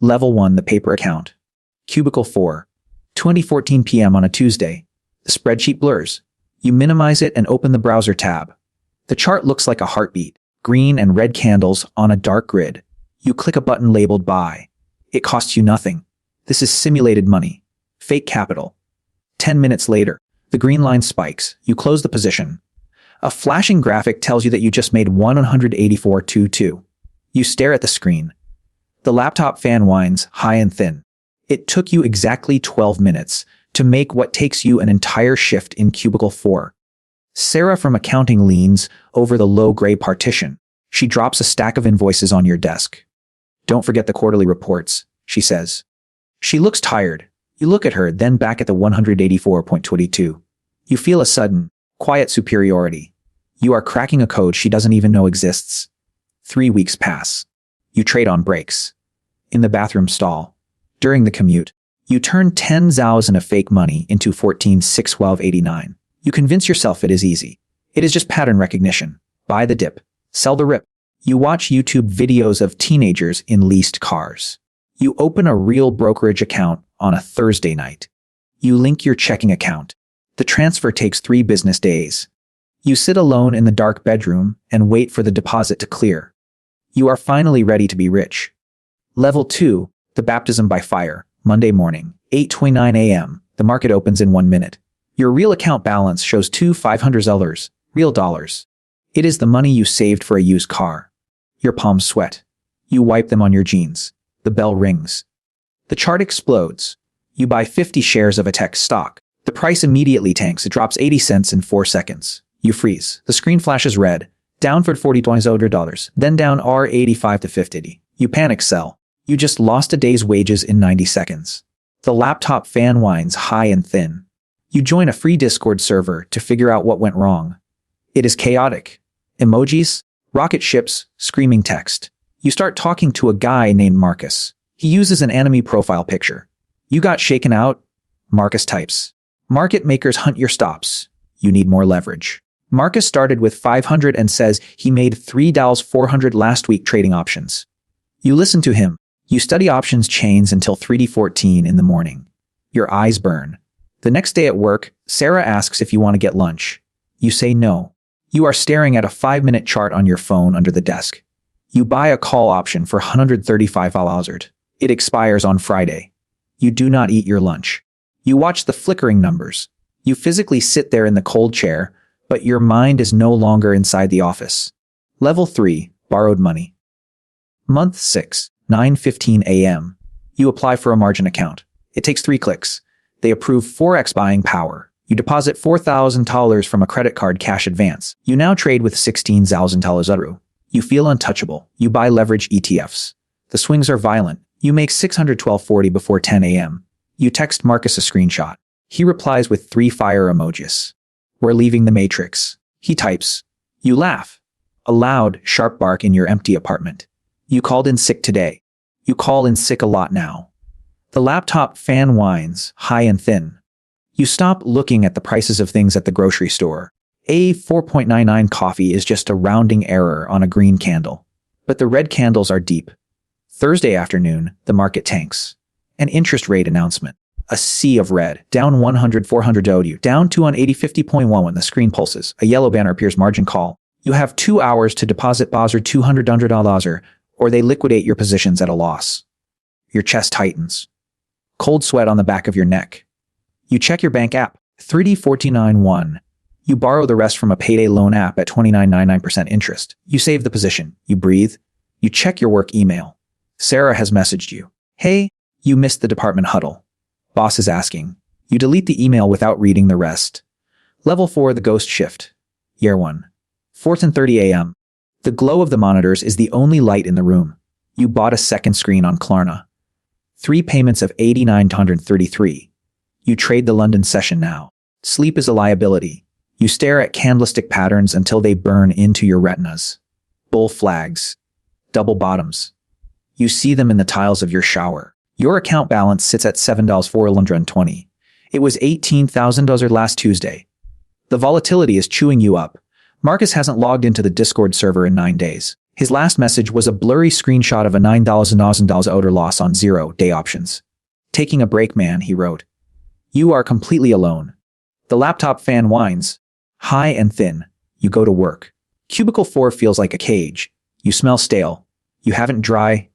Level 1, the paper account. Cubicle 4. 20:14 p.m. on a Tuesday. The spreadsheet blurs. You minimize it and open the browser tab. The chart looks like a heartbeat, green and red candles on a dark grid. You click a button labeled buy. It costs you nothing. This is simulated money. Fake capital. 10 minutes later, the green line spikes. You close the position. A flashing graphic tells you that you just made 184.22. You stare at the screen. The laptop fan whines high and thin. It took you exactly 12 minutes to make what takes you an entire shift in Cubicle 4. Sarah from accounting leans over the low gray partition. She drops a stack of invoices on your desk. "Don't forget the quarterly reports," she says. She looks tired. You look at her, then back at the 184.22. You feel a sudden, quiet superiority. You are cracking a code she doesn't even know exists. 3 weeks pass. You trade on breaks. In the bathroom stall. During the commute. You turn 10,000 of fake money into 14,612.89. You convince yourself it is easy. It is just pattern recognition. Buy the dip. Sell the rip. You watch YouTube videos of teenagers in leased cars. You open a real brokerage account on a Thursday night. You link your checking account. The transfer takes 3 business days. You sit alone in the dark bedroom and wait for the deposit to clear. You are finally ready to be rich. Level 2, the baptism by fire. Monday morning, 8:29 a.m. The market opens in 1 minute. Your real account balance shows $2,500, real dollars. It is the money you saved for a used car. Your palms sweat. You wipe them on your jeans. The bell rings. The chart explodes. You buy 50 shares of a tech stock. The price immediately tanks. It drops 80 cents in 4 seconds. You freeze. The screen flashes red. Down for $40, then down R85 to 50. You panic sell. You just lost a day's wages in 90 seconds. The laptop fan whines high and thin. You join a free Discord server to figure out what went wrong. It is chaotic. Emojis, rocket ships, screaming text. You start talking to a guy named Marcus. He uses an anime profile picture. "You got shaken out?" Marcus types. "Market makers hunt your stops. You need more leverage." Marcus started with 500 and says he made $3,400 last week trading options. You listen to him. You study options chains until 3:14 in the morning. Your eyes burn. The next day at work, Sarah asks if you want to get lunch. You say no. You are staring at a 5-minute chart on your phone under the desk. You buy a call option for $135. It expires on Friday. You do not eat your lunch. You watch the flickering numbers. You physically sit there in the cold chair, but your mind is no longer inside the office. Level 3, borrowed money. Month 6. 9:15 a.m. You apply for a margin account. It takes 3 clicks. They approve 4x buying power. You deposit $4,000 from a credit card cash advance. You now trade with $16,000. You feel untouchable. You buy leverage ETFs. The swings are violent. You make $612.40 before 10 a.m. You text Marcus a screenshot. He replies with 3 fire emojis. "We're leaving the matrix." He types. You laugh. A loud, sharp bark in your empty apartment. You called in sick today. You call in sick a lot now. The laptop fan whines, high and thin. You stop looking at the prices of things at the grocery store. A 4.99 coffee is just a rounding error on a green candle. But the red candles are deep. Thursday afternoon, the market tanks. An interest rate announcement. A sea of red. Down 100, 400 ODU. Down 280, 50.1 when the screen pulses. A yellow banner appears, margin call. You have 2 hours to deposit Bazer $200 or they liquidate your positions at a loss. Your chest tightens. Cold sweat on the back of your neck. You check your bank app. 3D49.1. You borrow the rest from a payday loan app at 29.99% interest. You save the position. You breathe. You check your work email. Sarah has messaged you. "Hey, you missed the department huddle. Boss is asking." You delete the email without reading the rest. Level 4, the ghost shift. Year 1. 4:30 a.m. The glow of the monitors is the only light in the room. You bought a second screen on Klarna. 3 payments of $89.33. You trade the London session now. Sleep is a liability. You stare at candlestick patterns until they burn into your retinas. Bull flags. Double bottoms. You see them in the tiles of your shower. Your account balance sits at $7,420. It was $18,000 last Tuesday. The volatility is chewing you up. Marcus hasn't logged into the Discord server in 9 days. His last message was a blurry screenshot of a $9,000 order loss on 0-day options. Taking a break, man, he wrote. You are completely alone. The laptop fan whines. High and thin. You go to work. Cubicle 4 feels like a cage. You smell stale. You haven't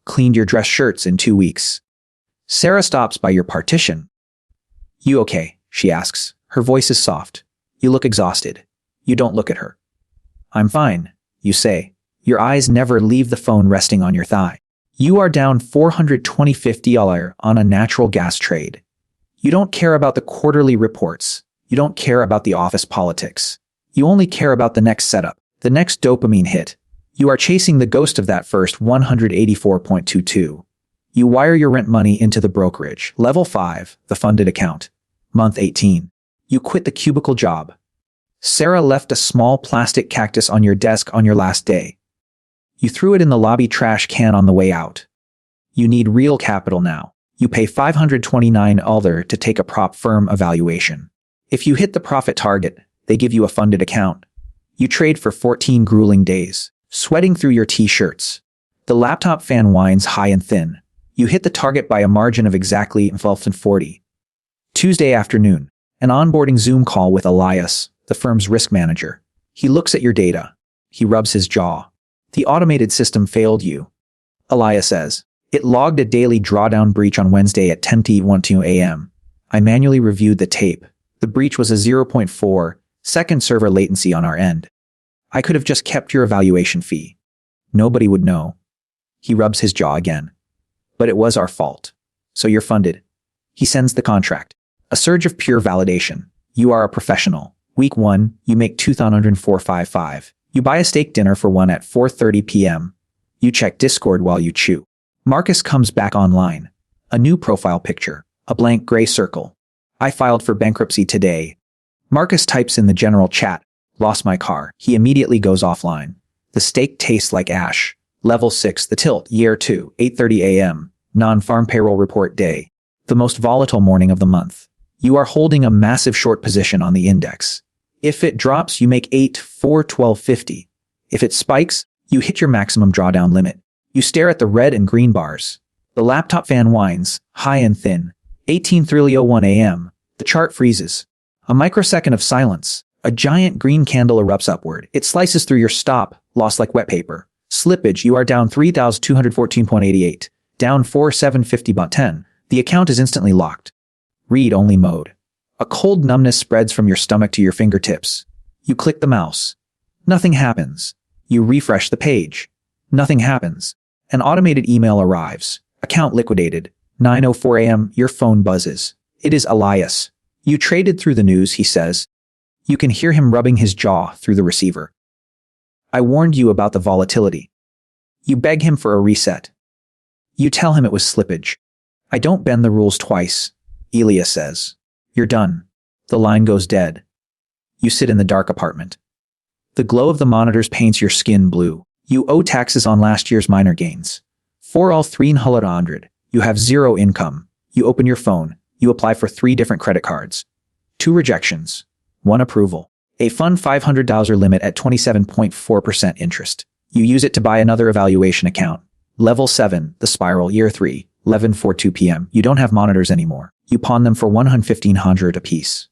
cleaned your dress shirts in 2 weeks. Sarah stops by your partition. You okay? She asks. Her voice is soft. You look exhausted. You don't look at her. I'm fine, you say. Your eyes never leave the phone resting on your thigh. You are down $425 on a natural gas trade. You don't care about the quarterly reports. You don't care about the office politics. You only care about the next setup, the next dopamine hit. You are chasing the ghost of that first 184.22. You wire your rent money into the brokerage, level 5, the funded account. Month 18. You quit the cubicle job. Sarah left a small plastic cactus on your desk on your last day. You threw it in the lobby trash can on the way out. You need real capital now. You pay $529 to take a prop firm evaluation. If you hit the profit target, they give you a funded account. You trade for 14 grueling days, sweating through your t-shirts. The laptop fan whines high and thin. You hit the target by a margin of exactly 1240. Tuesday afternoon, an onboarding Zoom call with Elias, the firm's risk manager. He looks at your data. He rubs his jaw. The automated system failed you. Elias says, it logged a daily drawdown breach on Wednesday at 10:12 a.m. I manually reviewed the tape. The breach was a 0.4 second server latency on our end. I could have just kept your evaluation fee. Nobody would know. He rubs his jaw again. But it was our fault. So you're funded. He sends the contract. A surge of pure validation. You are a professional. Week 1, you make $204.55. You buy a steak dinner for one at 4:30 p.m. You check Discord while you chew. Marcus comes back online. A new profile picture. A blank gray circle. I filed for bankruptcy today. Marcus types in the general chat. Lost my car. He immediately goes offline. The steak tastes like ash. Level 6, the tilt, year 2, 8:30 a.m. Non-farm payroll report day. The most volatile morning of the month. You are holding a massive short position on the index. If it drops, you make 8,412.50. If it spikes, you hit your maximum drawdown limit. You stare at the red and green bars. The laptop fan whines, high and thin. 18:01 a.m. The chart freezes. A microsecond of silence. A giant green candle erupts upward. It slices through your stop, lost like wet paper. Slippage, you are down 3,214.88. Down 4,750.10. The account is instantly locked. Read-only mode. A cold numbness spreads from your stomach to your fingertips. You click the mouse. Nothing happens. You refresh the page. Nothing happens. An automated email arrives. Account liquidated. 9:04 a.m. Your phone buzzes. It is Elias. You traded through the news, he says. You can hear him rubbing his jaw through the receiver. I warned you about the volatility. You beg him for a reset. You tell him it was slippage. I don't bend the rules twice, Elias says. You're done. The line goes dead. You sit in the dark apartment. The glow of the monitors paints your skin blue. You owe taxes on last year's minor gains. For all 300, you have zero income. You open your phone. You apply for 3 different credit cards. 2 rejections. 1 approval. A fun $500 limit at 27.4% interest. You use it to buy another evaluation account. Level 7, the spiral, year 3, 11:42 p.m. You don't have monitors anymore. You pawn them for $115 apiece.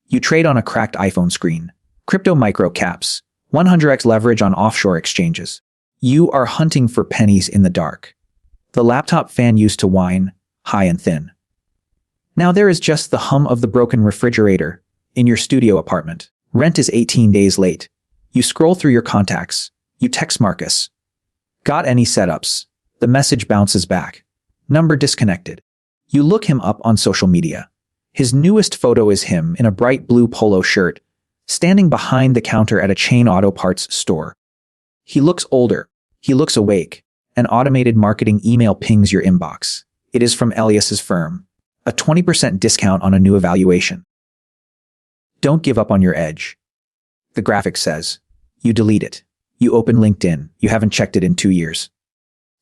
You trade on a cracked iPhone screen. Crypto micro caps. 100x leverage on offshore exchanges. You are hunting for pennies in the dark. The laptop fan used to whine, high and thin. Now there is just the hum of the broken refrigerator in your studio apartment. Rent is 18 days late. You scroll through your contacts. You text Marcus. Got any setups? The message bounces back. Number disconnected. You look him up on social media. His newest photo is him in a bright blue polo shirt, standing behind the counter at a chain auto parts store. He looks older. He looks awake. An automated marketing email pings your inbox. It is from Elias's firm. A 20% discount on a new evaluation. Don't give up on your edge. The graphic says. You delete it. You open LinkedIn. You haven't checked it in 2 years.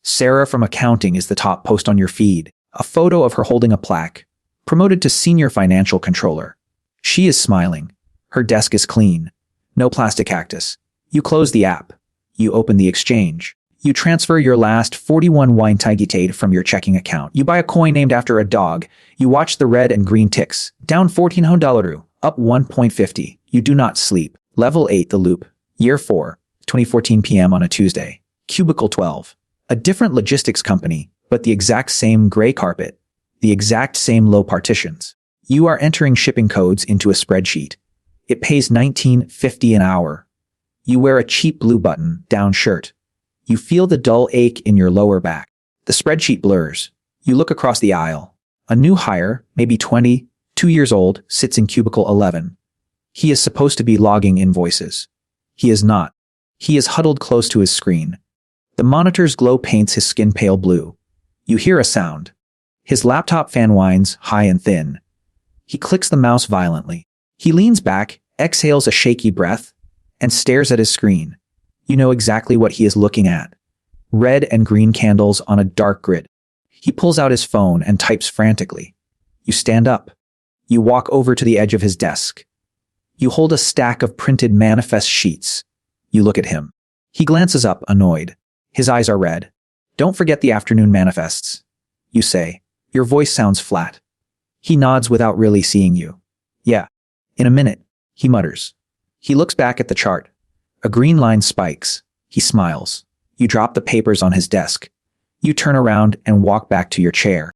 Sarah from accounting is the top post on your feed. A photo of her holding a plaque. Promoted to senior financial controller. She is smiling. Her desk is clean. No plastic cactus. You close the app. You open the exchange. You transfer your last 41 wine taigitate from your checking account. You buy a coin named after a dog. You watch the red and green ticks. Down 14 $1, up 1.50. You do not sleep. Level 8 The Loop. Year 4, 2014 p.m. on a Tuesday. Cubicle 12. A different logistics company, but the exact same gray carpet. The exact same low partitions. You are entering shipping codes into a spreadsheet. It pays $19.50 an hour. You wear a cheap blue button-down shirt. You feel the dull ache in your lower back. The spreadsheet blurs. You look across the aisle. A new hire, maybe 22 years old, sits in cubicle 11. He is supposed to be logging invoices. He is not. He is huddled close to his screen. The monitor's glow paints his skin pale blue. You hear a sound. His laptop fan whines, high and thin. He clicks the mouse violently. He leans back, exhales a shaky breath, and stares at his screen. You know exactly what he is looking at. Red and green candles on a dark grid. He pulls out his phone and types frantically. You stand up. You walk over to the edge of his desk. You hold a stack of printed manifest sheets. You look at him. He glances up, annoyed. His eyes are red. Don't forget the afternoon manifests. You say. Your voice sounds flat. He nods without really seeing you. Yeah. In a minute, he mutters. He looks back at the chart. A green line spikes. He smiles. You drop the papers on his desk. You turn around and walk back to your chair.